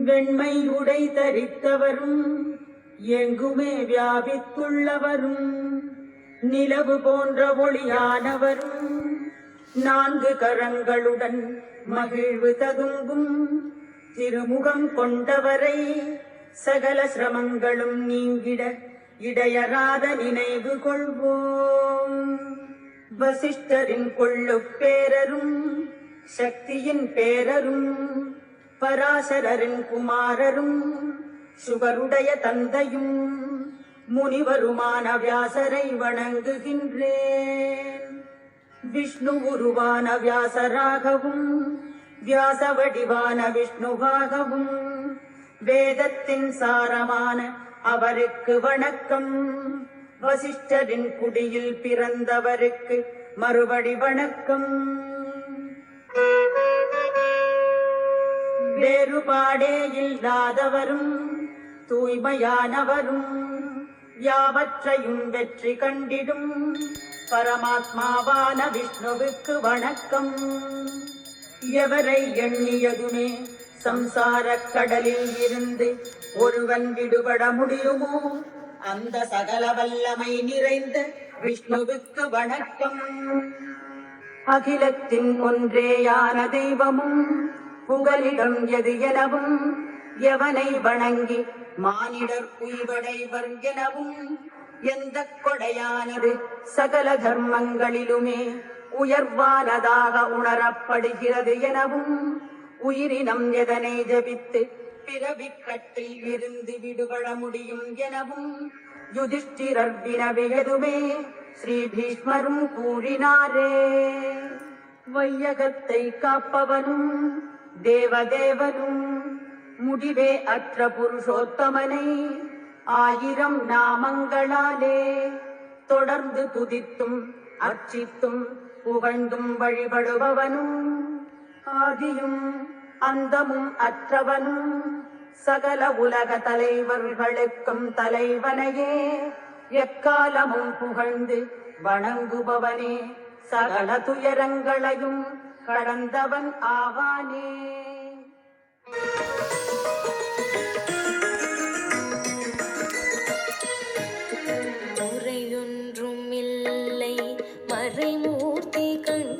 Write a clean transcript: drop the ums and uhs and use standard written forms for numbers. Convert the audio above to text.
வெண்மை உடை தரித்தவரும் எங்குமே வியாபித்துள்ளவரும் நிலவு போன்ற ஒளியானவரும் நான்கு கரங்களுடன் மகிழ்வு ததும்பும் திருமுகம் கொண்டவரை சகல சிரமங்களும் நீங்கிட இடையராத நினைவு கொள்வோம். வசிஷ்டரின் கொள்ளு பேரரும் சக்தியின் பேரரும் பராசரரின் குமாரரும் சுகருடைய தந்தையும் முனிவருமான வியாசரை வணங்குகின்றேன். விஷ்ணு உருவான வியாசராகவும் வியாச வடிவான விஷ்ணுவாகவும் வேதத்தின் சாரமான அவருக்கு வணக்கம். வசிஷ்டரின் குடியில் பிறந்தவருக்கு மறுபடி வணக்கம். வேறுபாடே இல்லாதவரும் தூய்மையானவரும் யாவற்றையும் வெற்றி கண்டிடும் பரமாத்மாவான விஷ்ணுவுக்கு வணக்கம். எவரை எண்ணியதுமே சம்சார கடலில் இருந்து ஒருவன் விடுபட முடியுமோ அந்த சகல வல்லமை நிறைந்த விஷ்ணுவுக்கு வணக்கம். அகிலத்தின் ஒன்றேயான தெய்வமும் புகலிடம் எது எனவும் எவனை வணங்கி மானிடர் உய்வடைவர் எனவும் எந்த கொடையானது சகல தர்மங்களிலுமே உயர்வானதாக உணரப்படுகிறது எனவும் உயிரினம் எதனை ஜபித்து பிறவிக்கட்டில் இருந்து விடுபட முடியும் எனவும் யுதிஷ்டிரர் வினவியதுமே ஸ்ரீ பீஷ்மரும் கூறினாரே. வையகத்தை காப்பவனும் தேவதேவனும் முடிவே அற்ற புருஷோத்தமனை 1000 நாமங்களாலே தொடர்ந்து துதித்தும் அர்ச்சித்தும் புகழ்ந்தும் வழிபடுபவனும் ஆதியும் அந்தமும் அற்றவனும் சகல உலக தலைவர்களுக்கும் தலைவனையே எக்காலமும் புகழ்ந்து வணங்குபவனே சகல துயரங்களையும் கடந்தவன் ஆவானே. முறையொன்றும் இல்லை மறைமூர்த்தி கண்